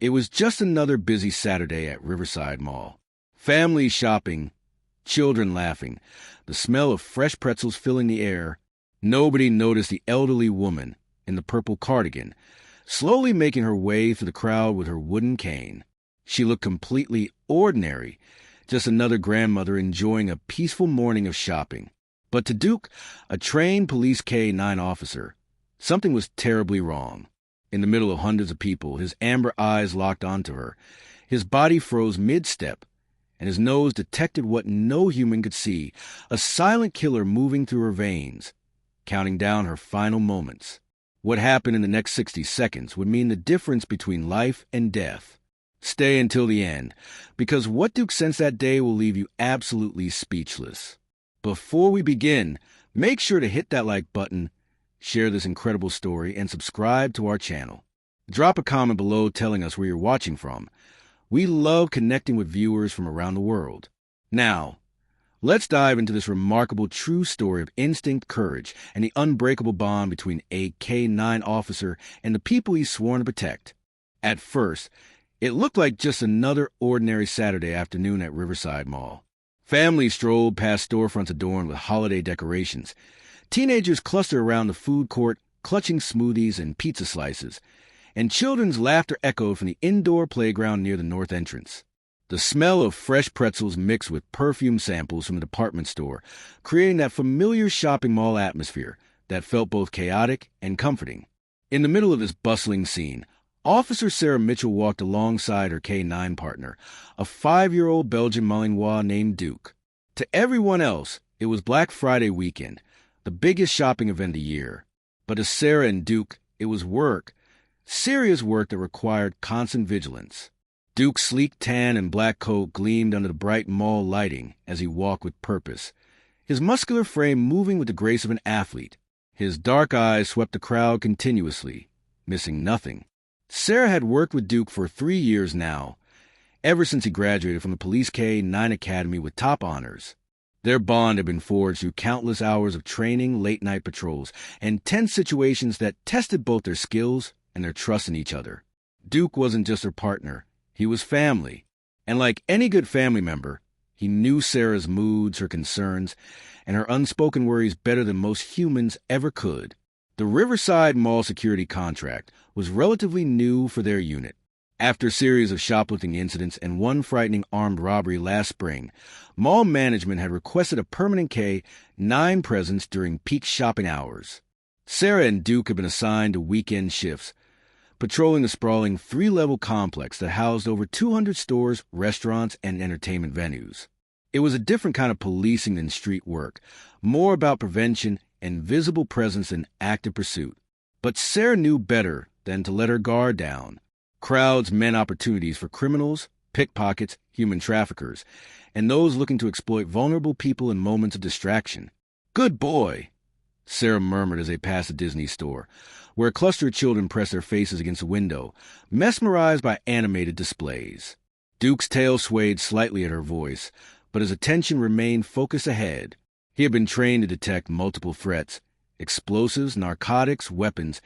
It was just another busy Saturday at Riverside Mall. Families shopping, children laughing, the smell of fresh pretzels filling the air. Nobody noticed the elderly woman in the purple cardigan, slowly making her way through the crowd with her wooden cane. She looked completely ordinary, just another grandmother enjoying a peaceful morning of shopping. But to Duke, a trained police K-9 officer, something was terribly wrong. In the middle of hundreds of people, his amber eyes locked onto her. His body froze mid-step, and his nose detected what no human could see, a silent killer moving through her veins, counting down her final moments. What happened in the next 60 seconds would mean the difference between life and death. Stay until the end, because what Duke sensed that day will leave you absolutely speechless. Before we begin, make sure to hit that like button, share this incredible story, and subscribe to our channel. Drop a comment below telling us where you're watching from. We love connecting with viewers from around the world. Now, let's dive into this remarkable true story of instinct, courage, and the unbreakable bond between a K-9 officer and the people he's sworn to protect. At first, it looked like just another ordinary Saturday afternoon at Riverside Mall. Families strolled past storefronts adorned with holiday decorations. Teenagers clustered around the food court, clutching smoothies and pizza slices, and children's laughter echoed from the indoor playground near the north entrance. The smell of fresh pretzels mixed with perfume samples from the department store, creating that familiar shopping mall atmosphere that felt both chaotic and comforting. In the middle of this bustling scene, Officer Sarah Mitchell walked alongside her K-9 partner, a 5-year-old Belgian Malinois named Duke. To everyone else, it was Black Friday weekend, the biggest shopping event of the year. But to Sarah and Duke, it was work, serious work that required constant vigilance. Duke's sleek tan and black coat gleamed under the bright mall lighting as he walked with purpose, his muscular frame moving with the grace of an athlete. His dark eyes swept the crowd continuously, missing nothing. Sarah had worked with Duke for 3 years now, ever since he graduated from the Police K-9 Academy with top honors. Their bond had been forged through countless hours of training, late-night patrols, and tense situations that tested both their skills and their trust in each other. Duke wasn't just her partner. He was family. And like any good family member, he knew Sarah's moods, her concerns, and her unspoken worries better than most humans ever could. The Riverside Mall security contract was relatively new for their unit. After a series of shoplifting incidents and one frightening armed robbery last spring, mall management had requested a permanent K-9 presence during peak shopping hours. Sarah and Duke had been assigned to weekend shifts, patrolling the sprawling 3-level complex that housed over 200 stores, restaurants, and entertainment venues. It was a different kind of policing than street work, more about prevention and visible presence in active pursuit. But Sarah knew better than to let her guard down. Crowds meant opportunities for criminals, pickpockets, human traffickers, and those looking to exploit vulnerable people in moments of distraction. "Good boy," Sarah murmured as they passed a Disney store, where a cluster of children pressed their faces against a window, mesmerized by animated displays. Duke's tail swayed slightly at her voice, but his attention remained focused ahead. He had been trained to detect multiple threats, explosives, narcotics, weapons,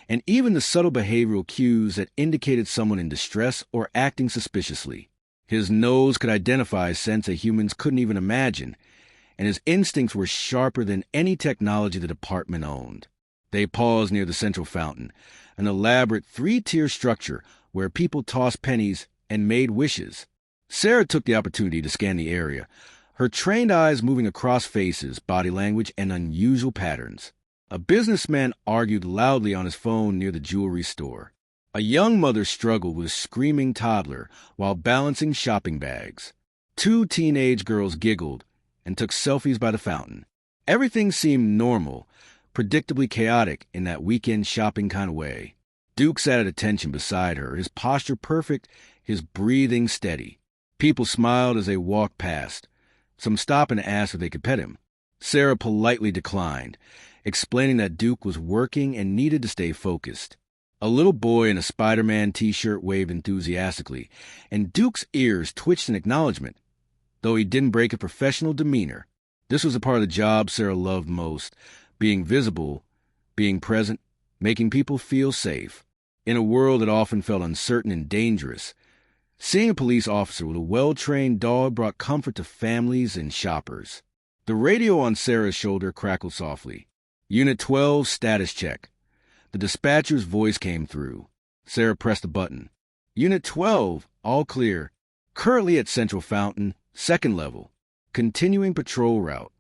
and even the subtle behavioral cues that indicated someone in distress or acting suspiciously. His nose could identify scents that humans couldn't even imagine, and his instincts were sharper than any technology the department owned. They paused near the central fountain, an elaborate 3-tier structure where people tossed pennies and made wishes. Sarah took the opportunity to scan the area, her trained eyes moving across faces, body language, and unusual patterns. A businessman argued loudly on his phone near the jewelry store. A young mother struggled with a screaming toddler while balancing shopping bags. 2 teenage girls giggled and took selfies by the fountain. Everything seemed normal, predictably chaotic in that weekend shopping kind of way. Duke sat at attention beside her, his posture perfect, his breathing steady. People smiled as they walked past. Some stopped and asked if they could pet him. Sarah politely declined, explaining that Duke was working and needed to stay focused. A little boy in a Spider-Man t-shirt waved enthusiastically, and Duke's ears twitched in acknowledgement, though he didn't break a professional demeanor. This was a part of the job Sarah loved most, being visible, being present, making people feel safe. In a world that often felt uncertain and dangerous, seeing a police officer with a well-trained dog brought comfort to families and shoppers. The radio on Sarah's shoulder crackled softly. Unit 12, status check. The dispatcher's voice came through. Sarah pressed a button. Unit 12, all clear. Currently at Central Fountain, second level. Continuing patrol route.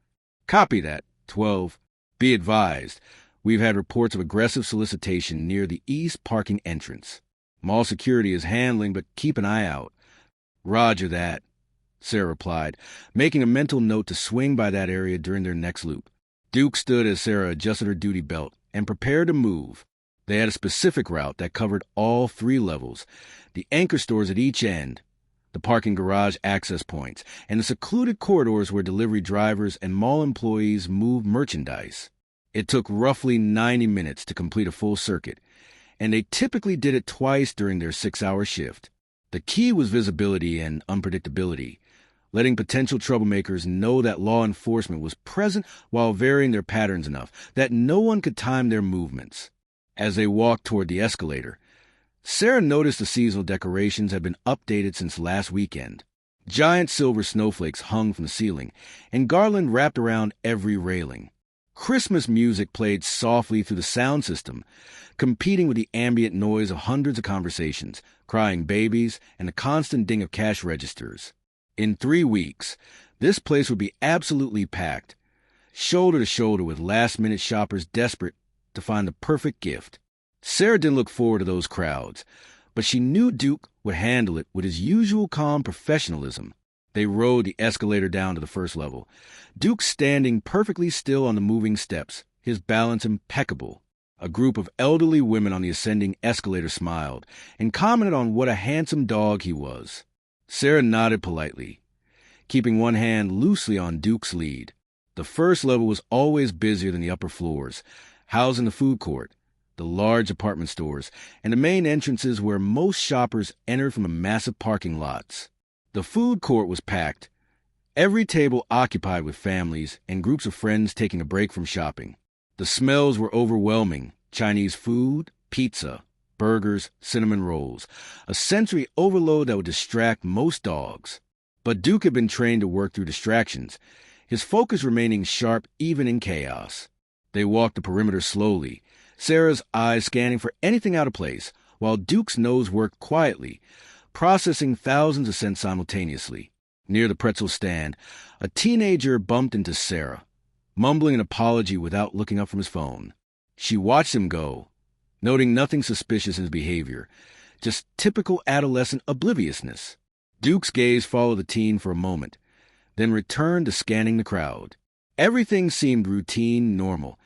Copy that, 12. Be advised, we've had reports of aggressive solicitation near the east parking entrance. Mall security is handling, but keep an eye out. Roger that, Sarah replied, making a mental note to swing by that area during their next loop. Duke stood as Sarah adjusted her duty belt and prepared to move. They had a specific route that covered all 3 levels, the anchor stores at each end, the parking garage access points, and the secluded corridors where delivery drivers and mall employees moved merchandise. It took roughly 90 minutes to complete a full circuit, and they typically did it twice during their 6-hour shift. The key was visibility and unpredictability, letting potential troublemakers know that law enforcement was present while varying their patterns enough that no one could time their movements. As they walked toward the escalator, Sarah noticed the seasonal decorations had been updated since last weekend. Giant silver snowflakes hung from the ceiling, and garland wrapped around every railing. Christmas music played softly through the sound system, competing with the ambient noise of hundreds of conversations, crying babies, and the constant ding of cash registers. In 3 weeks, this place would be absolutely packed, shoulder to shoulder with last-minute shoppers desperate to find the perfect gift. Sarah didn't look forward to those crowds, but she knew Duke would handle it with his usual calm professionalism. They rode the escalator down to the first level, Duke standing perfectly still on the moving steps, his balance impeccable. A group of elderly women on the ascending escalator smiled and commented on what a handsome dog he was. Sarah nodded politely, keeping one hand loosely on Duke's lead. The first level was always busier than the upper floors, housing the food court, the large apartment stores, and the main entrances where most shoppers entered from the massive parking lots. The food court was packed, every table occupied with families and groups of friends taking a break from shopping. The smells were overwhelming: Chinese food, pizza, burgers, cinnamon rolls, a sensory overload that would distract most dogs. But Duke had been trained to work through distractions, his focus remaining sharp even in chaos. They walked the perimeter slowly, Sarah's eyes scanning for anything out of place, while Duke's nose worked quietly, processing thousands of scents simultaneously. Near the pretzel stand, a teenager bumped into Sarah, mumbling an apology without looking up from his phone. She watched him go, noting nothing suspicious in his behavior, just typical adolescent obliviousness. Duke's gaze followed the teen for a moment, then returned to scanning the crowd. Everything seemed routine, normal,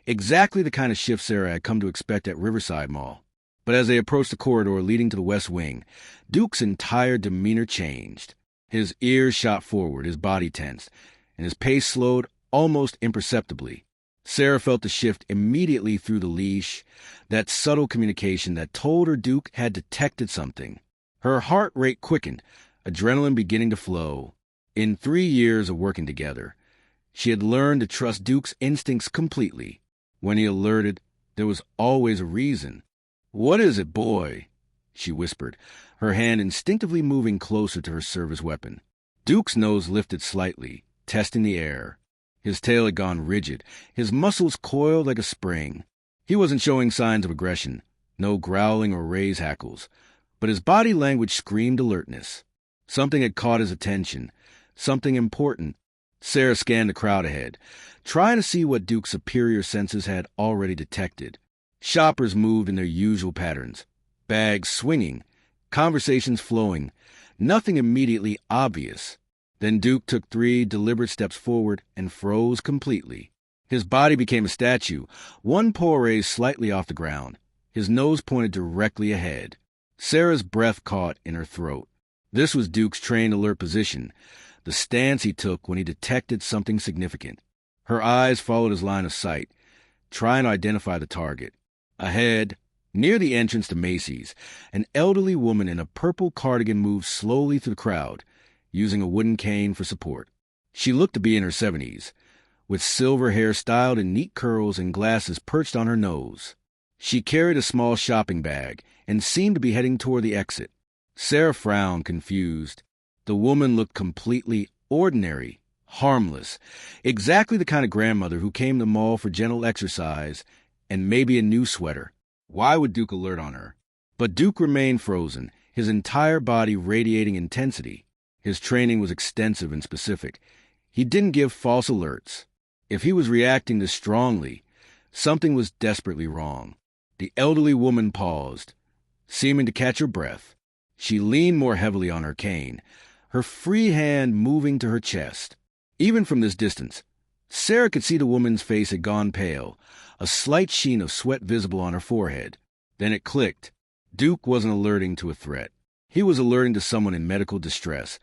exactly the kind of shift Sarah had come to expect at Riverside Mall. But as they approached the corridor leading to the West Wing, Duke's entire demeanor changed. His ears shot forward, his body tensed, and his pace slowed almost imperceptibly. Sarah felt the shift immediately through the leash, that subtle communication that told her Duke had detected something. Her heart rate quickened, adrenaline beginning to flow. In 3 years of working together, she had learned to trust Duke's instincts completely. When he alerted, there was always a reason. "What is it, boy?" she whispered, her hand instinctively moving closer to her service weapon. Duke's nose lifted slightly, testing the air. His tail had gone rigid, his muscles coiled like a spring. He wasn't showing signs of aggression, no growling or raised hackles, but his body language screamed alertness. Something had caught his attention, something important. Sarah scanned the crowd ahead, trying to see what Duke's superior senses had already detected. Shoppers moved in their usual patterns, bags swinging, conversations flowing, nothing immediately obvious. Then Duke took 3 deliberate steps forward and froze completely. His body became a statue, one paw raised slightly off the ground, his nose pointed directly ahead. Sarah's breath caught in her throat. This was Duke's trained alert position, the stance he took when he detected something significant. Her eyes followed his line of sight, trying to identify the target. Ahead, near the entrance to Macy's, an elderly woman in a purple cardigan moved slowly through the crowd, using a wooden cane for support. She looked to be in her 70s, with silver hair styled in neat curls and glasses perched on her nose. She carried a small shopping bag and seemed to be heading toward the exit. Sarah frowned, confused. The woman looked completely ordinary, harmless, exactly the kind of grandmother who came to the mall for gentle exercise and maybe a new sweater. Why would Duke alert on her? But Duke remained frozen, his entire body radiating intensity. His training was extensive and specific. He didn't give false alerts. If he was reacting this strongly, something was desperately wrong. The elderly woman paused, seeming to catch her breath. She leaned more heavily on her cane, her free hand moving to her chest. Even from this distance, Sarah could see the woman's face had gone pale, a slight sheen of sweat visible on her forehead. Then it clicked. Duke wasn't alerting to a threat. He was alerting to someone in medical distress,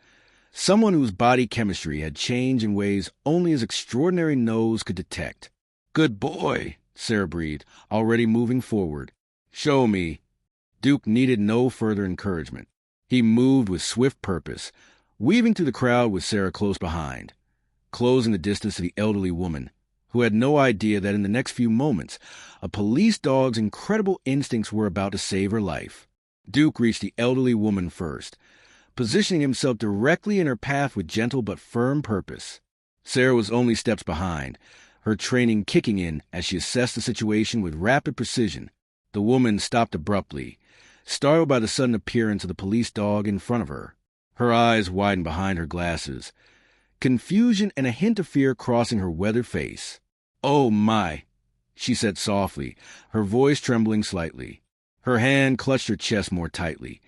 someone whose body chemistry had changed in ways only his extraordinary nose could detect. "Good boy," Sarah breathed, already moving forward. "Show me." Duke needed no further encouragement. He moved with swift purpose, weaving through the crowd with Sarah close behind, closing the distance to the elderly woman, who had no idea that in the next few moments, a police dog's incredible instincts were about to save her life. Duke reached the elderly woman first, positioning himself directly in her path with gentle but firm purpose. Sarah was only steps behind, her training kicking in as she assessed the situation with rapid precision. The woman stopped abruptly, startled by the sudden appearance of the police dog in front of her. Her eyes widened behind her glasses, confusion and a hint of fear crossing her weathered face. "Oh, my," she said softly, her voice trembling slightly. Her hand clutched her chest more tightly,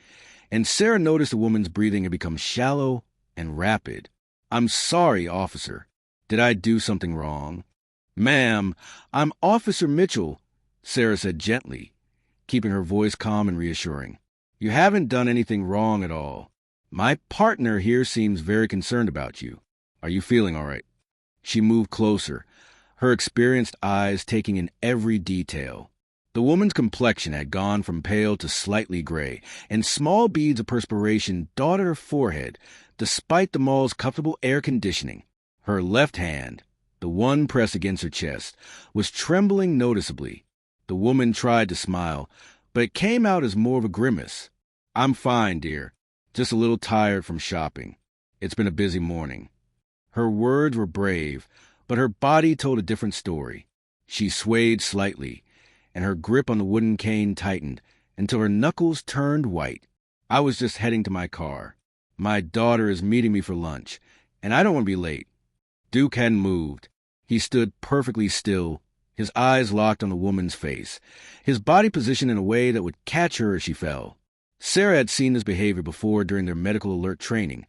and Sarah noticed the woman's breathing had become shallow and rapid. "I'm sorry, officer. Did I do something wrong?" "Ma'am, I'm Officer Mitchell," Sarah said gently, keeping her voice calm and reassuring. "You haven't done anything wrong at all. My partner here seems very concerned about you. Are you feeling all right?" She moved closer, her experienced eyes taking in every detail. The woman's complexion had gone from pale to slightly gray, and small beads of perspiration dotted her forehead, despite the mall's comfortable air conditioning. Her left hand, the one pressed against her chest, was trembling noticeably. The woman tried to smile, but it came out as more of a grimace. "I'm fine, dear. Just a little tired from shopping. It's been a busy morning." Her words were brave, but her body told a different story. She swayed slightly, and her grip on the wooden cane tightened until her knuckles turned white. "I was just heading to my car. My daughter is meeting me for lunch, and I don't want to be late." Duke hadn't moved. He stood perfectly still, his eyes locked on the woman's face, his body positioned in a way that would catch her as she fell. Sarah had seen this behavior before during their medical alert training,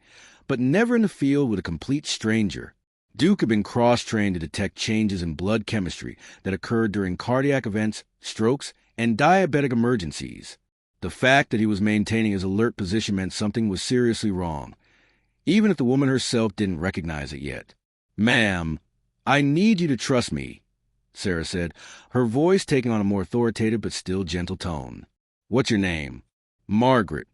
but never in the field with a complete stranger. Duke had been cross-trained to detect changes in blood chemistry that occurred during cardiac events, strokes, and diabetic emergencies. The fact that he was maintaining his alert position meant something was seriously wrong, even if the woman herself didn't recognize it yet. "Ma'am, I need you to trust me," Sarah said, her voice taking on a more authoritative but still gentle tone. "What's your name?" "Margaret,"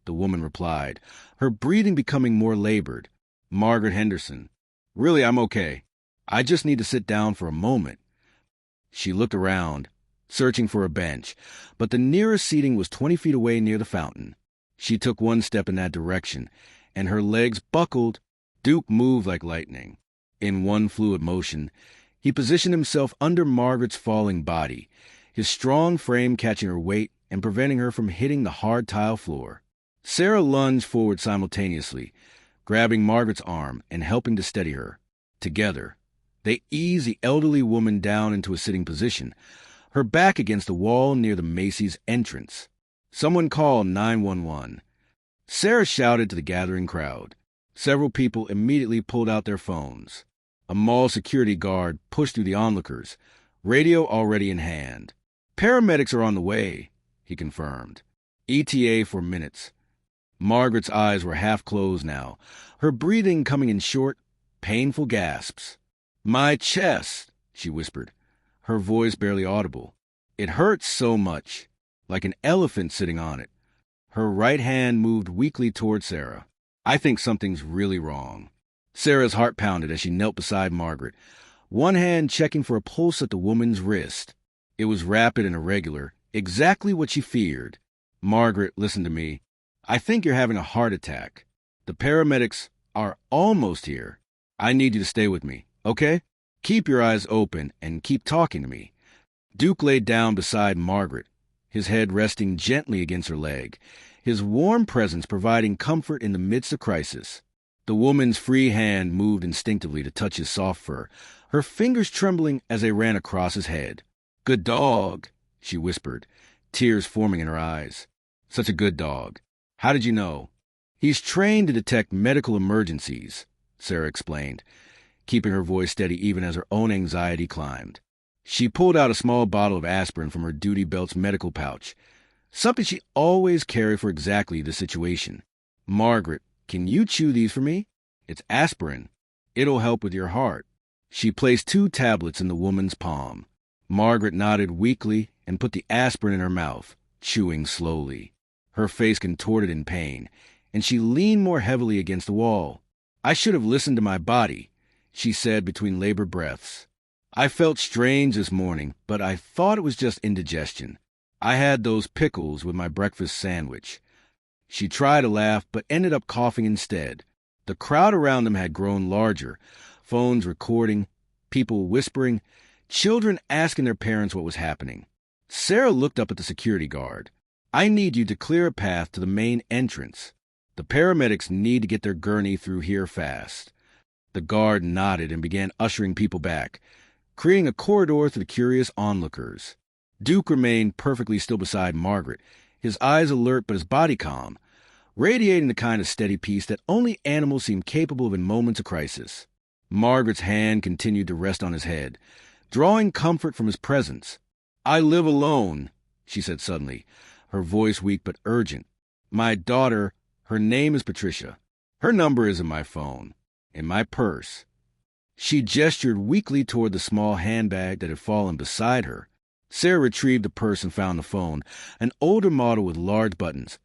the woman replied, her breathing becoming more labored. "Margaret Henderson. Really, I'm okay. I just need to sit down for a moment." She looked around, searching for a bench, but the nearest seating was 20 feet away near the fountain. She took one step in that direction, and her legs buckled. Duke moved like lightning. In one fluid motion, he positioned himself under Margaret's falling body, his strong frame catching her weight and preventing her from hitting the hard tile floor. Sarah lunged forward simultaneously, grabbing Margaret's arm and helping to steady her. Together, they eased the elderly woman down into a sitting position, her back against the wall near the Macy's entrance. Someone called 911. Sarah shouted to the gathering crowd. Several people immediately pulled out their phones. A mall security guard pushed through the onlookers, radio already in hand. "Paramedics are on the way," he confirmed. ETA for minutes. Margaret's eyes were half closed now, her breathing coming in short, painful gasps. "My chest," she whispered, her voice barely audible. "It hurts so much, like an elephant sitting on it." Her right hand moved weakly toward Sarah. "I think something's really wrong." Sarah's heart pounded as she knelt beside Margaret, one hand checking for a pulse at the woman's wrist. It was rapid and irregular, Exactly what she feared. Margaret, listen to me. I think you're having a heart attack. The paramedics are almost here. I need you to stay with me, okay? Keep your eyes open and keep talking to me. Duke laid down beside Margaret, his head resting gently against her leg, his warm presence providing comfort in the midst of crisis. The woman's free hand moved instinctively to touch his soft fur, her fingers trembling as they ran across his head. "Good dog," she whispered, tears forming in her eyes. "Such a good dog. How did you know?" "He's trained to detect medical emergencies," Sarah explained, keeping her voice steady even as her own anxiety climbed. She pulled out a small bottle of aspirin from her duty belt's medical pouch, something she always carried for exactly this situation. "Margaret, can you chew these for me? It's aspirin. It'll help with your heart." She placed 2 tablets in the woman's palm. Margaret nodded weakly and put the aspirin in her mouth, chewing slowly. Her face contorted in pain, and she leaned more heavily against the wall. "I should have listened to my body," she said between labored breaths. "I felt strange this morning, but I thought it was just indigestion. I had those pickles with my breakfast sandwich." She tried to laugh, but ended up coughing instead. The crowd around them had grown larger, phones recording, people whispering, children asking their parents what was happening. Sarah looked up at the security guard. "I need you to clear a path to the main entrance. The paramedics need to get their gurney through here fast." The guard nodded and began ushering people back, creating a corridor for the curious onlookers. Duke remained perfectly still beside Margaret, his eyes alert but his body calm, radiating the kind of steady peace that only animals seem capable of in moments of crisis. Margaret's hand continued to rest on his head, drawing comfort from his presence. "I live alone," she said suddenly, her voice weak but urgent. "My daughter, her name is Patricia. Her number is in my phone, in my purse." She gestured weakly toward the small handbag that had fallen beside her. Sarah retrieved the purse and found the phone, an older model with large buttons,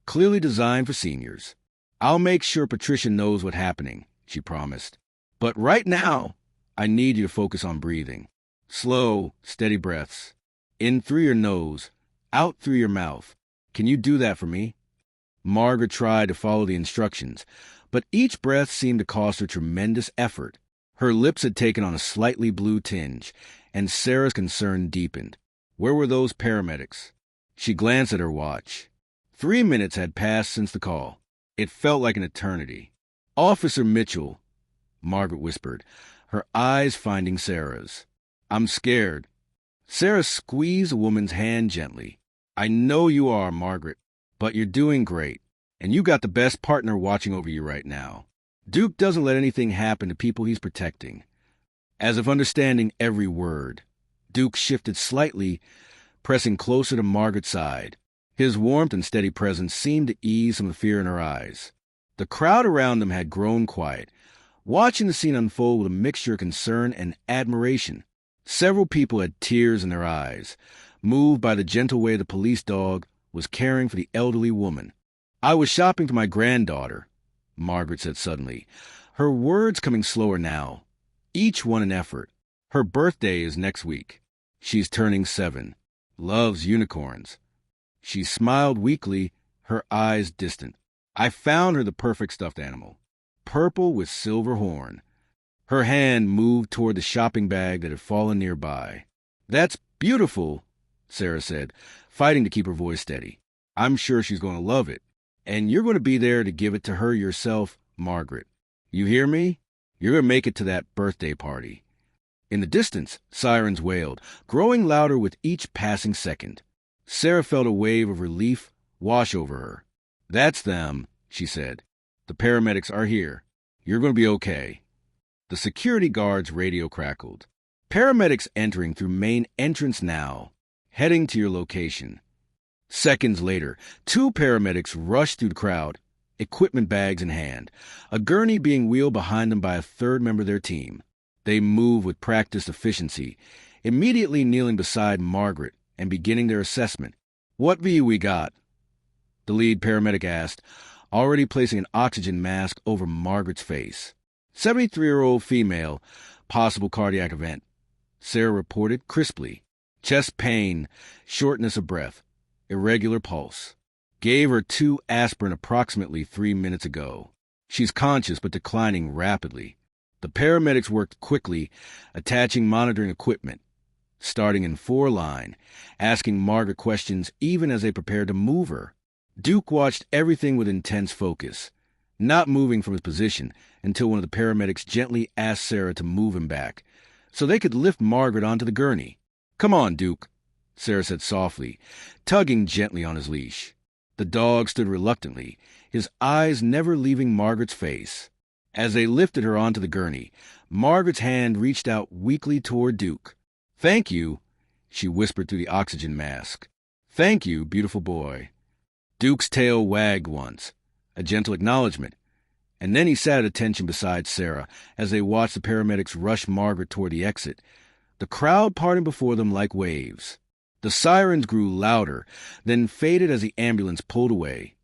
clearly designed for seniors. "I'll make sure Patricia knows what's happening," she promised. "But right now, I need you to focus on breathing. Slow, steady breaths. In through your nose, out through your mouth. Can you do that for me?" Margaret tried to follow the instructions, but each breath seemed to cost her tremendous effort. Her lips had taken on a slightly blue tinge, and Sarah's concern deepened. Where were those paramedics? She glanced at her watch. 3 minutes had passed since the call. It felt like an eternity. "Officer Mitchell," Margaret whispered, her eyes finding Sarah's. "I'm scared." Sarah squeezed the woman's hand gently. "I know you are, Margaret, but you're doing great, and you got the best partner watching over you right now. Duke doesn't let anything happen to people he's protecting." As if understanding every word, Duke shifted slightly, pressing closer to Margaret's side. His warmth and steady presence seemed to ease some of the fear in her eyes. The crowd around them had grown quiet, watching the scene unfold with a mixture of concern and admiration. Several people had tears in their eyes, moved by the gentle way the police dog was caring for the elderly woman. "I was shopping for my granddaughter," Margaret said suddenly, her words coming slower now, each one an effort. "Her birthday is next week. She's turning 7. Loves unicorns." She smiled weakly, her eyes distant. "I found her the perfect stuffed animal. Purple with silver horn." Her hand moved toward the shopping bag that had fallen nearby. "That's beautiful," Sarah said, fighting to keep her voice steady. "I'm sure she's going to love it. And you're going to be there to give it to her yourself, Margaret. You hear me? You're going to make it to that birthday party." In the distance, sirens wailed, growing louder with each passing second. Sarah felt a wave of relief wash over her. "That's them," she said. "The paramedics are here. You're going to be okay." The security guard's radio crackled. "Paramedics entering through main entrance now. Heading to your location." Seconds later, 2 paramedics rushed through the crowd, equipment bags in hand, a gurney being wheeled behind them by a third member of their team. They moved with practiced efficiency, immediately kneeling beside Margaret and beginning their assessment. "What view we got?" the lead paramedic asked, already placing an oxygen mask over Margaret's face. 73-year-old female, possible cardiac event," Sarah reported crisply. Chest pain, shortness of breath, irregular pulse. Gave her 2 aspirin approximately 3 minutes ago. She's conscious but declining rapidly. The paramedics worked quickly, attaching monitoring equipment, starting in 4-line, asking Margaret questions even as they prepared to move her. Duke watched everything with intense focus, not moving from his position until one of the paramedics gently asked Sarah to move him back so they could lift Margaret onto the gurney. "Come on, Duke," Sarah said softly, tugging gently on his leash. The dog stood reluctantly, his eyes never leaving Margaret's face. As they lifted her onto the gurney, Margaret's hand reached out weakly toward Duke. "Thank you," she whispered through the oxygen mask. "Thank you, beautiful boy." Duke's tail wagged once, a gentle acknowledgement, and then he sat at attention beside Sarah as they watched the paramedics rush Margaret toward the exit, the crowd parting before them like waves. The sirens grew louder, then faded as the ambulance pulled away,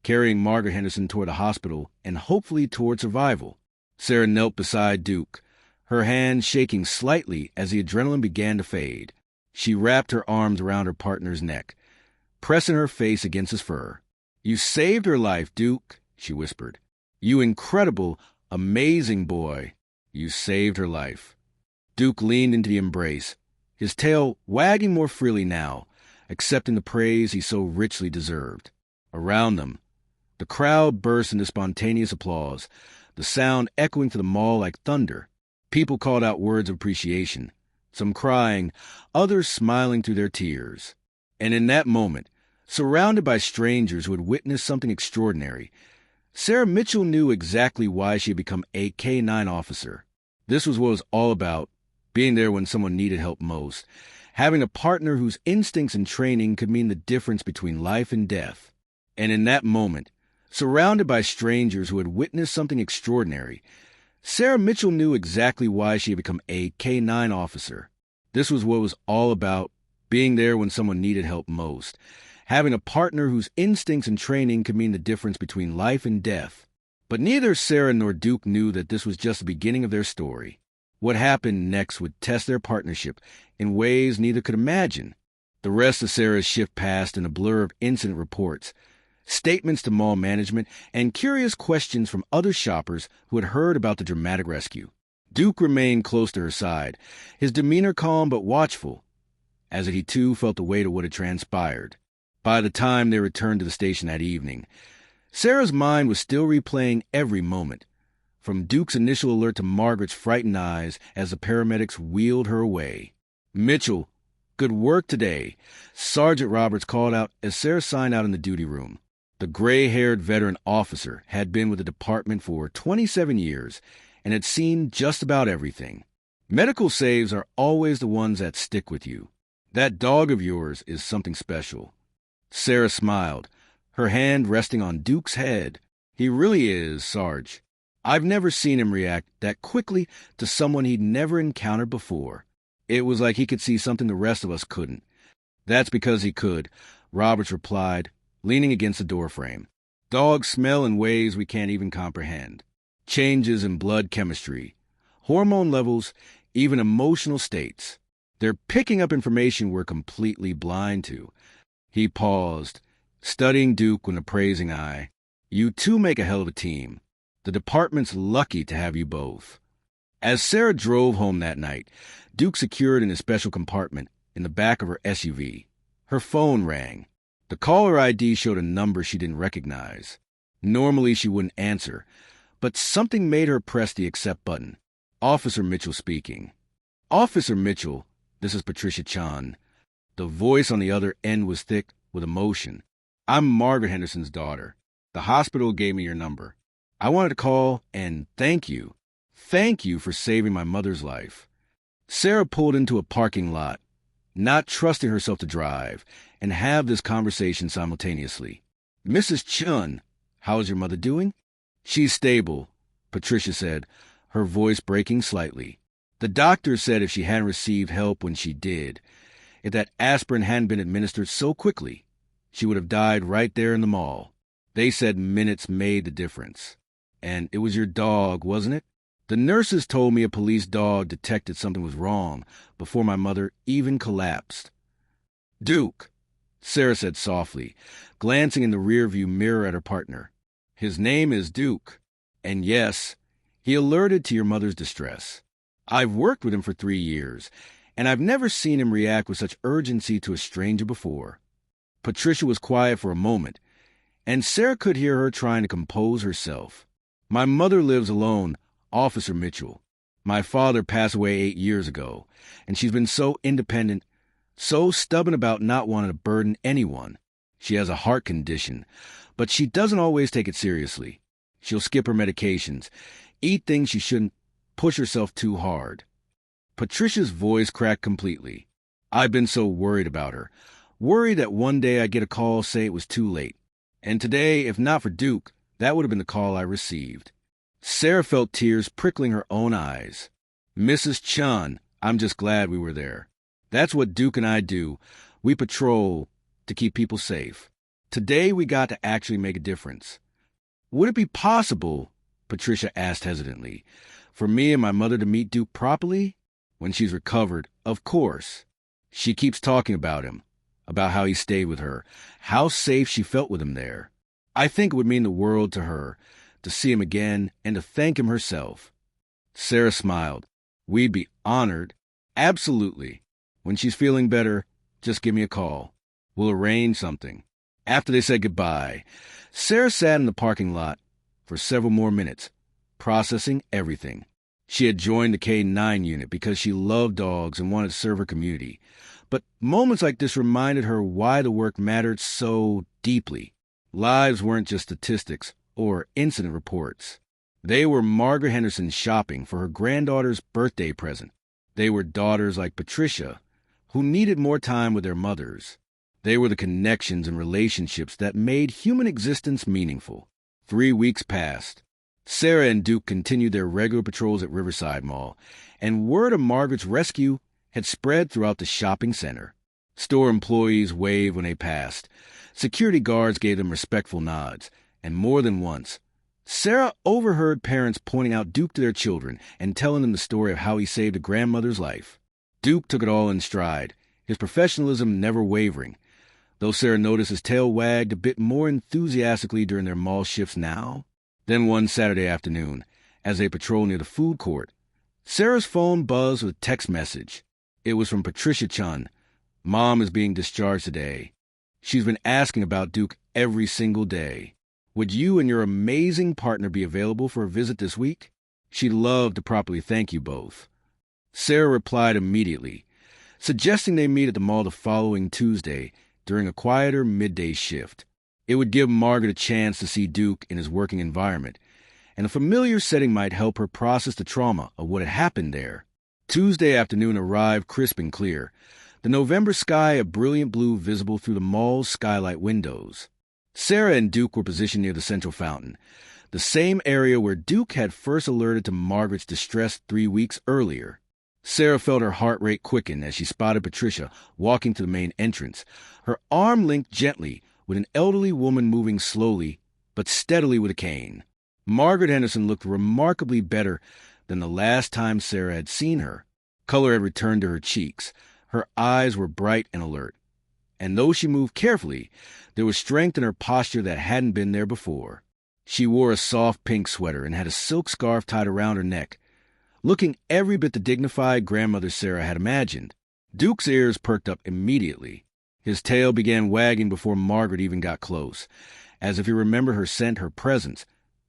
carrying Margaret Henderson toward the hospital and hopefully toward survival. Sarah knelt beside Duke, her hand shaking slightly as the adrenaline began to fade. She wrapped her arms around her partner's neck, pressing her face against his fur. "You saved her life, Duke," she whispered. "You incredible, amazing boy. You saved her life." Duke leaned into the embrace, his tail wagging more freely now, accepting the praise he so richly deserved. Around them, the crowd burst into spontaneous applause, the sound echoing to the mall like thunder. People called out words of appreciation, some crying, others smiling through their tears. And in that moment, surrounded by strangers who had witnessed something extraordinary, Sarah Mitchell knew exactly why she had become a K-9 officer. This was what it was all about, being there when someone needed help most, having a partner whose instincts and training could mean the difference between life and death. And in that moment, surrounded by strangers who had witnessed something extraordinary, Sarah Mitchell knew exactly why she had become a K-9 officer. This was what it was all about, being there when someone needed help most, having a partner whose instincts and training could mean the difference between life and death. But neither Sarah nor Duke knew that this was just the beginning of their story. What happened next would test their partnership in ways neither could imagine. The rest of Sarah's shift passed in a blur of incident reports, statements to mall management, and curious questions from other shoppers who had heard about the dramatic rescue. Duke remained close to her side, his demeanor calm but watchful, as he too felt the weight of what had transpired. By the time they returned to the station that evening, Sarah's mind was still replaying every moment, from Duke's initial alert to Margaret's frightened eyes as the paramedics wheeled her away. "Mitchell, good work today," Sergeant Roberts called out as Sarah signed out in the duty room. The gray-haired veteran officer had been with the department for 27 years and had seen just about everything. Medical saves are always the ones that stick with you. That dog of yours is something special. Sarah smiled, her hand resting on Duke's head. "He really is, Sarge. I've never seen him react that quickly to someone he'd never encountered before. It was like he could see something the rest of us couldn't." "That's because he could," Roberts replied, leaning against the doorframe. "Dogs smell in ways we can't even comprehend. Changes in blood chemistry, hormone levels, even emotional states. They're picking up information we're completely blind to." He paused, studying Duke with an appraising eye. "You two make a hell of a team. The department's lucky to have you both." As Sarah drove home that night, Duke secured in his special compartment in the back of her SUV. Her phone rang. The caller ID showed a number she didn't recognize. Normally she wouldn't answer, but something made her press the accept button. "Officer Mitchell speaking." "Officer Mitchell, this is Patricia Chan." The voice on the other end was thick with emotion. "I'm Margaret Henderson's daughter. The hospital gave me your number. I wanted to call and thank you. Thank you for saving my mother's life." Sarah pulled into a parking lot, not trusting herself to drive and have this conversation simultaneously. "Mrs. Chun, how's your mother doing?" "She's stable," Patricia said, her voice breaking slightly. "The doctor said if she hadn't received help when she did, if that aspirin hadn't been administered so quickly, she would have died right there in the mall. They said minutes made the difference. And it was your dog, wasn't it?" The nurses told me a police dog detected something was wrong before my mother even collapsed. Duke, Sarah said softly, glancing in the rearview mirror at her partner. His name is Duke. And yes, he alerted to your mother's distress. I've worked with him for 3 years, and I've never seen him react with such urgency to a stranger before. Patricia was quiet for a moment, and Sarah could hear her trying to compose herself. My mother lives alone, Officer Mitchell. My father passed away 8 years ago, and she's been so independent, so stubborn about not wanting to burden anyone. She has a heart condition, but she doesn't always take it seriously. She'll skip her medications, eat things she shouldn't, push herself too hard. Patricia's voice cracked completely. I've been so worried about her, worried that one day I'd get a call say it was too late. And today, if not for Duke, that would have been the call I received. Sarah felt tears prickling her own eyes. Mrs. Chun, I'm just glad we were there. That's what Duke and I do. We patrol to keep people safe. Today we got to actually make a difference. Would it be possible, Patricia asked hesitantly, for me and my mother to meet Duke properly? When she's recovered, of course. She keeps talking about him, about how he stayed with her, how safe she felt with him there. I think it would mean the world to her to see him again and to thank him herself. Sarah smiled. We'd be honored. Absolutely. When she's feeling better, just give me a call. We'll arrange something. After they said goodbye, Sarah sat in the parking lot for several more minutes, processing everything. She had joined the K-9 unit because she loved dogs and wanted to serve her community. But moments like this reminded her why the work mattered so deeply. Lives weren't just statistics or incident reports. They were Margaret Henderson shopping for her granddaughter's birthday present. They were daughters like Patricia, who needed more time with their mothers. They were the connections and relationships that made human existence meaningful. 3 weeks passed. Sarah and Duke continued their regular patrols at Riverside Mall, and word of Margaret's rescue had spread throughout the shopping center. Store employees waved when they passed. Security guards gave them respectful nods, and more than once, Sarah overheard parents pointing out Duke to their children and telling them the story of how he saved a grandmother's life. Duke took it all in stride, his professionalism never wavering, though Sarah noticed his tail wagged a bit more enthusiastically during their mall shifts now. Then one Saturday afternoon, as they patrolled near the food court, Sarah's phone buzzed with a text message. It was from Patricia Chun. Mom is being discharged today. She's been asking about Duke every single day. Would you and your amazing partner be available for a visit this week? She'd love to properly thank you both. Sarah replied immediately, suggesting they meet at the mall the following Tuesday during a quieter midday shift. It would give Margaret a chance to see Duke in his working environment, and a familiar setting might help her process the trauma of what had happened there. Tuesday afternoon arrived crisp and clear, the November sky a brilliant blue visible through the mall's skylight windows. Sarah and Duke were positioned near the central fountain, the same area where Duke had first alerted to Margaret's distress 3 weeks earlier. Sarah felt her heart rate quicken as she spotted Patricia walking to the main entrance, her arm linked gently with an elderly woman moving slowly but steadily with a cane. Margaret Henderson looked remarkably better than the last time Sarah had seen her. Color had returned to her cheeks. Her eyes were bright and alert. And though she moved carefully, there was strength in her posture that hadn't been there before. She wore a soft pink sweater and had a silk scarf tied around her neck, looking every bit the dignified grandmother Sarah had imagined. Duke's ears perked up immediately. His tail began wagging before Margaret even got close, as if he remembered her scent, her presence,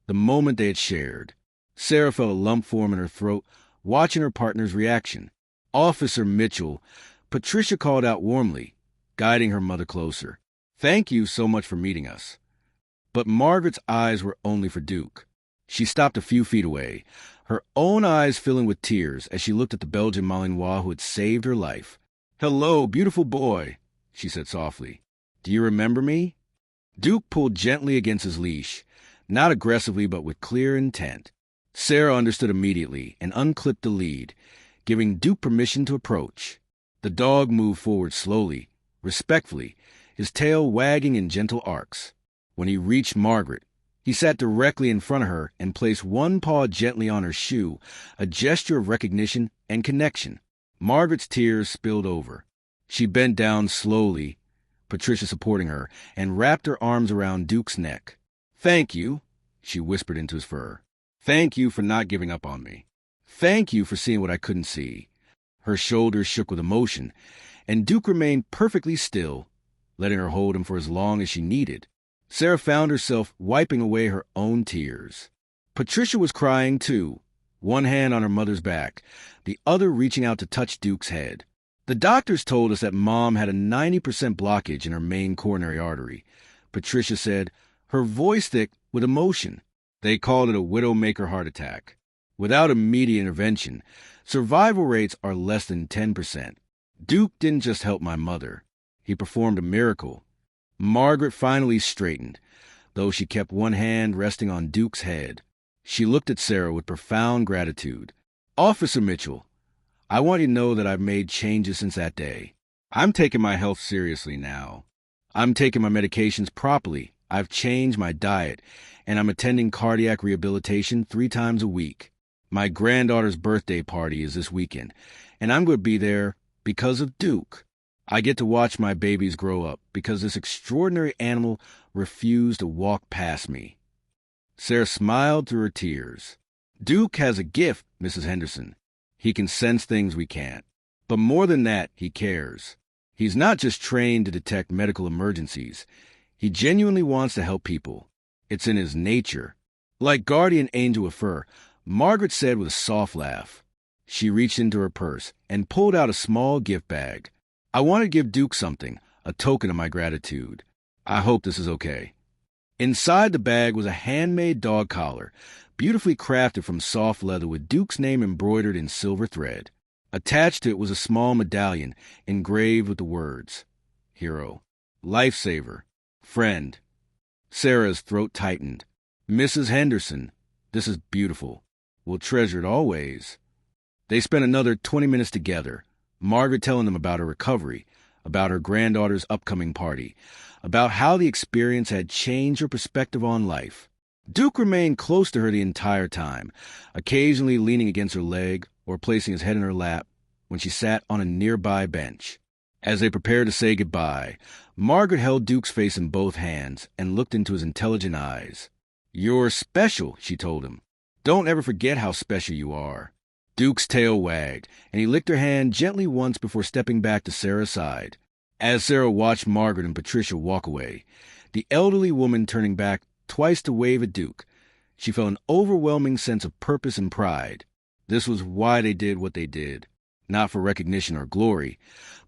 the moment they had shared. Sarah felt a lump form in her throat, watching her partner's reaction. Officer Mitchell, Patricia called out warmly, guiding her mother closer. Thank you so much for meeting us. But Margaret's eyes were only for Duke. She stopped a few feet away, her own eyes filling with tears as she looked at the Belgian Malinois who had saved her life. Hello, beautiful boy, she said softly. Do you remember me? Duke pulled gently against his leash, not aggressively but with clear intent. Sarah understood immediately and unclipped the lead, giving Duke permission to approach. The dog moved forward slowly, respectfully, his tail wagging in gentle arcs. When he reached Margaret, He sat directly in front of her and placed one paw gently on her shoe, a gesture of recognition and connection. Margaret's tears spilled over. She bent down slowly, Patricia supporting her, and wrapped her arms around Duke's neck. "Thank you," she whispered into his fur. "Thank you for not giving up on me. Thank you for seeing what I couldn't see." Her shoulders shook with emotion, and Duke remained perfectly still, letting her hold him for as long as she needed. Sarah found herself wiping away her own tears. Patricia was crying too, one hand on her mother's back, the other reaching out to touch Duke's head. "The doctors told us that Mom had a 90% blockage in her main coronary artery," Patricia said, her voice thick with emotion. "They called it a widowmaker heart attack. Without immediate intervention, survival rates are less than 10%. Duke didn't just help my mother. He performed a miracle." Margaret finally straightened, though she kept one hand resting on Duke's head. She looked at Sarah with profound gratitude. "Officer Mitchell, I want you to know that I've made changes since that day. I'm taking my health seriously now. I'm taking my medications properly. I've changed my diet, and I'm attending cardiac rehabilitation 3 times a week. My granddaughter's birthday party is this weekend, and I'm going to be there because of Duke. I get to watch my babies grow up because this extraordinary animal refused to walk past me." Sarah smiled through her tears. "Duke has a gift, Mrs. Henderson. He can sense things we can't. But more than that, he cares. He's not just trained to detect medical emergencies. He genuinely wants to help people. It's in his nature." Like guardian angel of fur, Margaret said with a soft laugh. She reached into her purse and pulled out a small gift bag. "I want to give Duke something, a token of my gratitude. I hope this is okay." Inside the bag was a handmade dog collar, beautifully crafted from soft leather with Duke's name embroidered in silver thread. Attached to it was a small medallion engraved with the words, "Hero, Lifesaver, Friend." Sarah's throat tightened. "Mrs. Henderson, this is beautiful. We'll treasure it always." They spent another 20 minutes together, Margaret telling them about her recovery, about her granddaughter's upcoming party, about how the experience had changed her perspective on life. Duke remained close to her the entire time, occasionally leaning against her leg or placing his head in her lap when she sat on a nearby bench. As they prepared to say goodbye, Margaret held Duke's face in both hands and looked into his intelligent eyes. "You're special," she told him. "Don't ever forget how special you are." Duke's tail wagged, and he licked her hand gently once before stepping back to Sarah's side. As Sarah watched Margaret and Patricia walk away, the elderly woman turning back twice to wave at Duke, she felt an overwhelming sense of purpose and pride. This was why they did what they did, not for recognition or glory,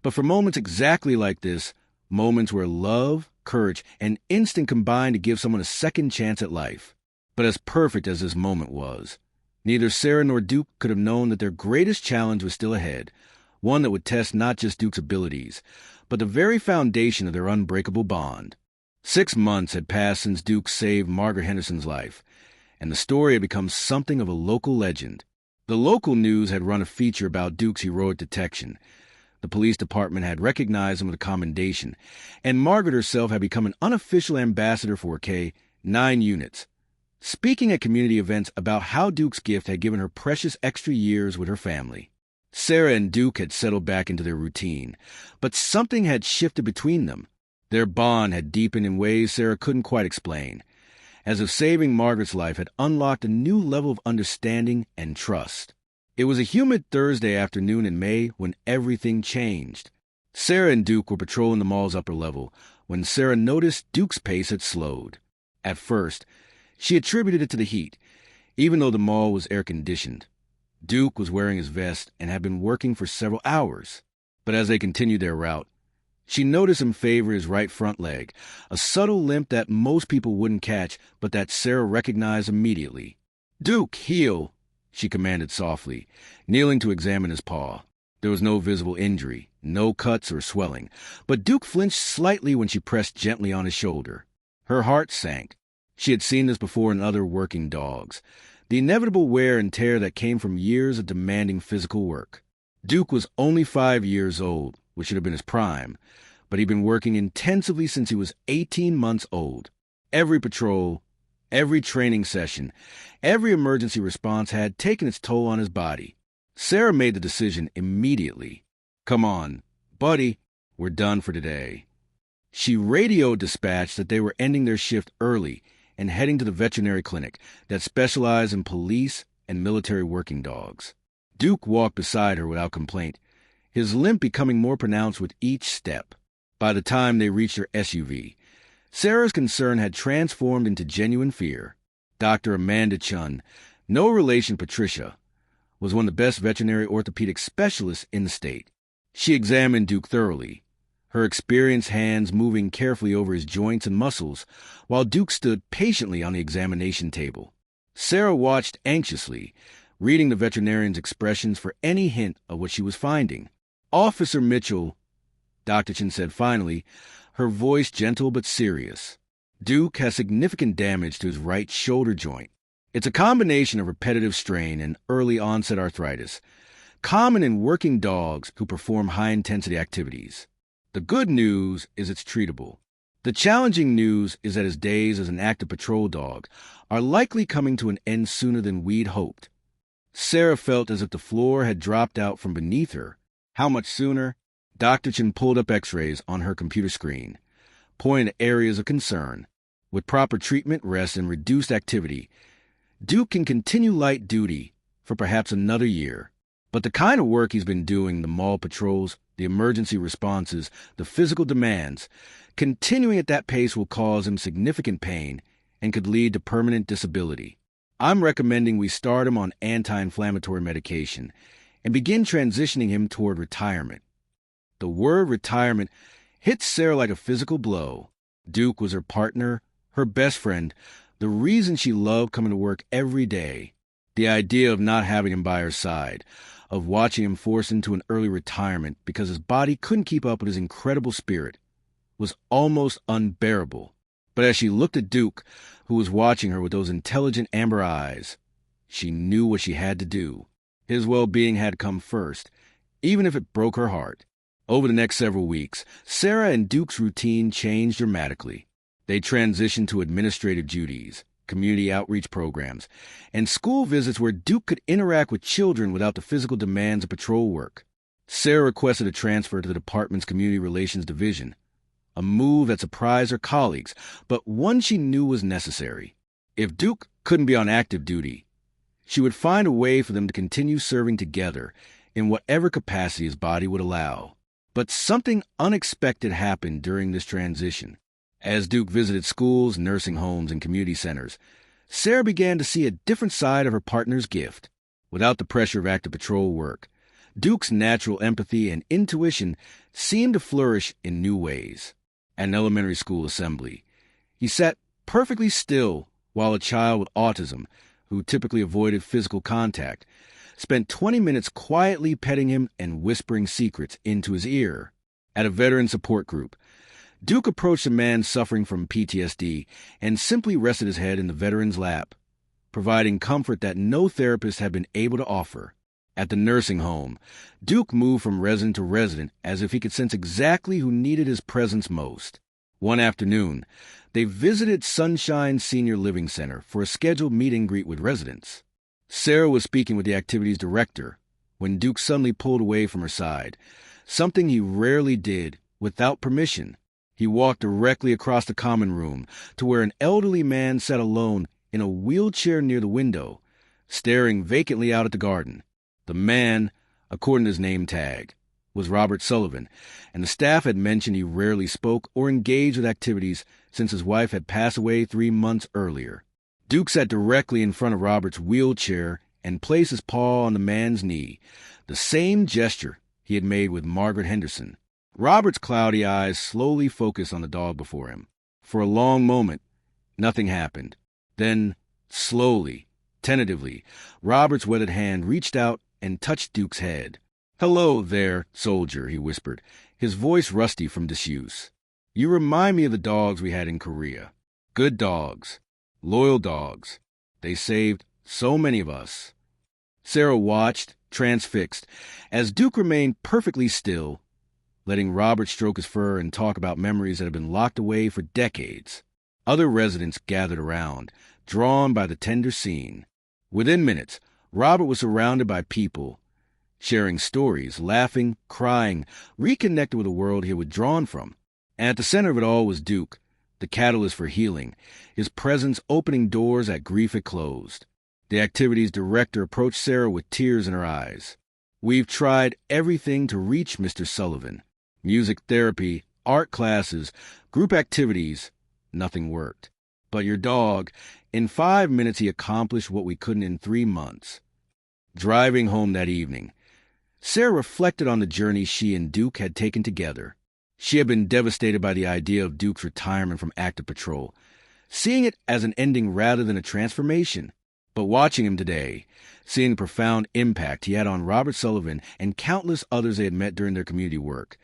but for moments exactly like this, moments where love, courage, and instinct combined to give someone a second chance at life. But as perfect as this moment was, neither Sarah nor Duke could have known that their greatest challenge was still ahead, one that would test not just Duke's abilities, but the very foundation of their unbreakable bond. 6 months had passed since Duke saved Margaret Henderson's life, and the story had become something of a local legend. The local news had run a feature about Duke's heroic detection. The police department had recognized him with a commendation, and Margaret herself had become an unofficial ambassador for K-9 units, speaking at community events about how Duke's gift had given her precious extra years with her family. Sarah and Duke had settled back into their routine, but something had shifted between them. Their bond had deepened in ways Sarah couldn't quite explain, as if saving Margaret's life had unlocked a new level of understanding and trust. It was a humid Thursday afternoon in May when everything changed. Sarah and Duke were patrolling the mall's upper level when Sarah noticed Duke's pace had slowed. At first, she attributed it to the heat, even though the mall was air-conditioned. Duke was wearing his vest and had been working for several hours. But as they continued their route, she noticed him favor his right front leg, a subtle limp that most people wouldn't catch, but that Sarah recognized immediately. "Duke, heel," she commanded softly, kneeling to examine his paw. There was no visible injury, no cuts or swelling, but Duke flinched slightly when she pressed gently on his shoulder. Her heart sank. She had seen this before in other working dogs, the inevitable wear and tear that came from years of demanding physical work. Duke was only 5 years old, which should have been his prime, but he'd been working intensively since he was 18 months old. Every patrol, Every training session, every emergency response had taken its toll on his body. Sarah made the decision immediately. "Come on, buddy, we're done for today." She radioed dispatch that they were ending their shift early and heading to the veterinary clinic that specialized in police and military working dogs. Duke walked beside her without complaint, his limp becoming more pronounced with each step. By the time they reached her SUV, Sarah's concern had transformed into genuine fear. Dr. Amanda Chun, no relation Patricia, was one of the best veterinary orthopedic specialists in the state. She examined Duke thoroughly, her experienced hands moving carefully over his joints and muscles, while Duke stood patiently on the examination table. Sarah watched anxiously, reading the veterinarian's expressions for any hint of what she was finding. "Officer Mitchell," Dr. Chin said finally, her voice gentle but serious. "Duke has significant damage to his right shoulder joint. It's a combination of repetitive strain and early-onset arthritis, common in working dogs who perform high-intensity activities. The good news is it's treatable. The challenging news is that his days as an active patrol dog are likely coming to an end sooner than we'd hoped." Sarah felt as if the floor had dropped out from beneath her. How much sooner? Dr. Chin pulled up x-rays on her computer screen, pointing to areas of concern. With proper treatment, rest, and reduced activity, Duke can continue light duty for perhaps another year. But the kind of work he's been doing, the mall patrols, the emergency responses, the physical demands, continuing at that pace will cause him significant pain and could lead to permanent disability. I'm recommending we start him on anti-inflammatory medication and begin transitioning him toward retirement. The word retirement hit Sarah like a physical blow. Duke was her partner, her best friend, the reason she loved coming to work every day. The idea of not having him by her side, of watching him forced into an early retirement because his body couldn't keep up with his incredible spirit, was almost unbearable. But as she looked at Duke, who was watching her with those intelligent amber eyes, she knew what she had to do. His well-being had to come first, even if it broke her heart. Over the next several weeks, Sarah and Duke's routine changed dramatically. They transitioned to administrative duties, community outreach programs, and school visits where Duke could interact with children without the physical demands of patrol work. Sarah requested a transfer to the department's Community Relations Division, a move that surprised her colleagues, but one she knew was necessary. If Duke couldn't be on active duty, she would find a way for them to continue serving together in whatever capacity his body would allow. But something unexpected happened during this transition. As Duke visited schools, nursing homes, and community centers, Sarah began to see a different side of her partner's gift. Without the pressure of active patrol work, Duke's natural empathy and intuition seemed to flourish in new ways. At an elementary school assembly, he sat perfectly still while a child with autism, who typically avoided physical contact, spent 20 minutes quietly petting him and whispering secrets into his ear. At a veteran support group, Duke approached a man suffering from PTSD and simply rested his head in the veteran's lap, providing comfort that no therapist had been able to offer. At the nursing home, Duke moved from resident to resident as if he could sense exactly who needed his presence most. One afternoon, they visited Sunshine Senior Living Center for a scheduled meet and greet with residents. Sarah was speaking with the activities director when Duke suddenly pulled away from her side, something he rarely did without permission. He walked directly across the common room to where an elderly man sat alone in a wheelchair near the window, staring vacantly out at the garden. The man, according to his name tag, was Robert Sullivan, and the staff had mentioned he rarely spoke or engaged with activities since his wife had passed away 3 months earlier. Duke sat directly in front of Robert's wheelchair and placed his paw on the man's knee, the same gesture he had made with Margaret Henderson. Robert's cloudy eyes slowly focused on the dog before him. For a long moment, nothing happened. Then, slowly, tentatively, Robert's weathered hand reached out and touched Duke's head. "Hello there, soldier," he whispered, his voice rusty from disuse. "You remind me of the dogs we had in Korea. Good dogs. Loyal dogs. They saved so many of us." Sarah watched, transfixed, as Duke remained perfectly still, letting Robert stroke his fur and talk about memories that had been locked away for decades. Other residents gathered around, drawn by the tender scene. Within minutes, Robert was surrounded by people, sharing stories, laughing, crying, reconnected with a world he had withdrawn from. And at the center of it all was Duke, the catalyst for healing, his presence opening doors that grief had closed. The activity's director approached Sarah with tears in her eyes. "We've tried everything to reach Mr. Sullivan. Music therapy, art classes, group activities. Nothing worked. But your dog, in 5 minutes he accomplished what we couldn't in 3 months." Driving home that evening, Sarah reflected on the journey she and Duke had taken together. She had been devastated by the idea of Duke's retirement from active patrol, seeing it as an ending rather than a transformation. But watching him today, seeing the profound impact he had on Robert Sullivan and countless others they had met during their community work,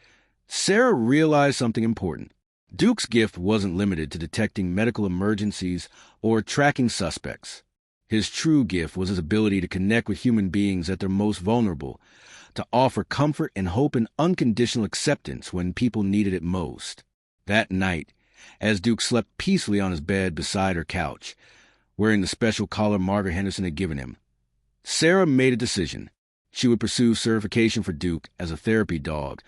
Sarah realized something important. Duke's gift wasn't limited to detecting medical emergencies or tracking suspects. His true gift was his ability to connect with human beings at their most vulnerable, to offer comfort and hope and unconditional acceptance when people needed it most. That night, as Duke slept peacefully on his bed beside her couch, wearing the special collar Margaret Henderson had given him, Sarah made a decision. She would pursue certification for Duke as a therapy dog,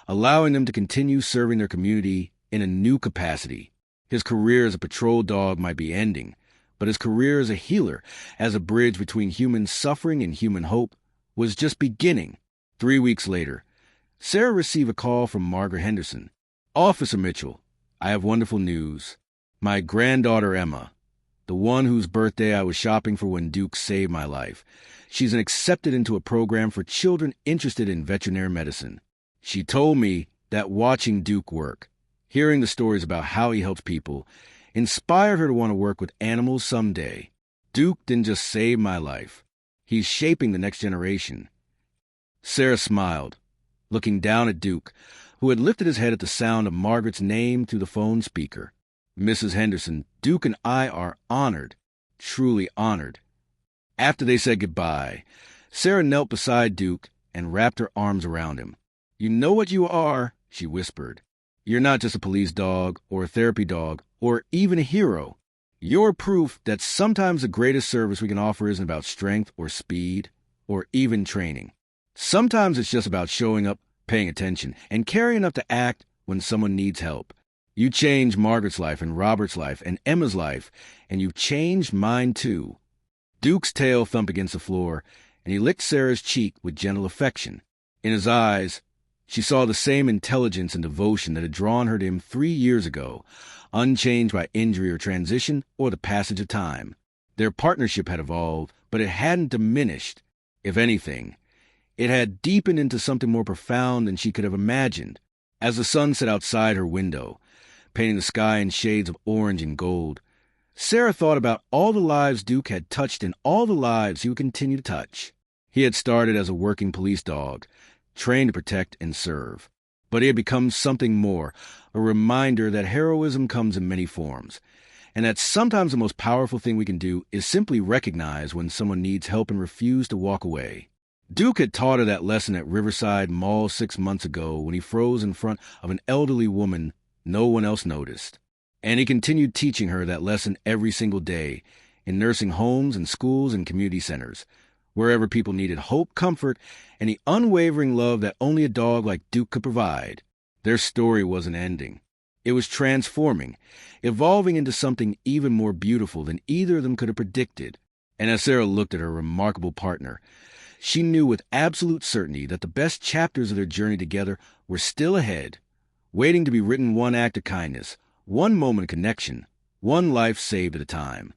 allowing them to continue serving their community in a new capacity. His career as a patrol dog might be ending, but his career as a healer, as a bridge between human suffering and human hope, was just beginning. 3 weeks later, Sarah received a call from Margaret Henderson. "Officer Mitchell, I have wonderful news. My granddaughter Emma, the one whose birthday I was shopping for when Duke saved my life, she's been accepted into a program for children interested in veterinary medicine. She told me that watching Duke work, hearing the stories about how he helps people, inspired her to want to work with animals someday. Duke didn't just save my life. He's shaping the next generation." Sarah smiled, looking down at Duke, who had lifted his head at the sound of Margaret's name through the phone speaker. "Mrs. Henderson, Duke and I are honored, truly honored." After they said goodbye, Sarah knelt beside Duke and wrapped her arms around him. "You know what you are," she whispered. "You're not just a police dog or a therapy dog or even a hero. You're proof that sometimes the greatest service we can offer isn't about strength or speed or even training. Sometimes it's just about showing up, paying attention, and caring enough to act when someone needs help. You changed Margaret's life and Robert's life and Emma's life, and you've changed mine too." Duke's tail thumped against the floor, and he licked Sarah's cheek with gentle affection. In his eyes, she saw the same intelligence and devotion that had drawn her to him 3 years ago, unchanged by injury or transition or the passage of time. Their partnership had evolved, but it hadn't diminished. If anything, it had deepened into something more profound than she could have imagined. As the sun set outside her window, painting the sky in shades of orange and gold, Sarah thought about all the lives Duke had touched and all the lives he would continue to touch. He had started as a working police dog, trained to protect and serve. But he had become something more, a reminder that heroism comes in many forms, and that sometimes the most powerful thing we can do is simply recognize when someone needs help and refuse to walk away. Duke had taught her that lesson at Riverside Mall 6 months ago when he froze in front of an elderly woman no one else noticed. And he continued teaching her that lesson every single day in nursing homes and schools and community centers, wherever people needed hope, comfort, and the unwavering love that only a dog like Duke could provide. Their story wasn't ending. It was transforming, evolving into something even more beautiful than either of them could have predicted. And as Sarah looked at her remarkable partner, she knew with absolute certainty that the best chapters of their journey together were still ahead, waiting to be written one act of kindness, one moment of connection, one life saved at a time.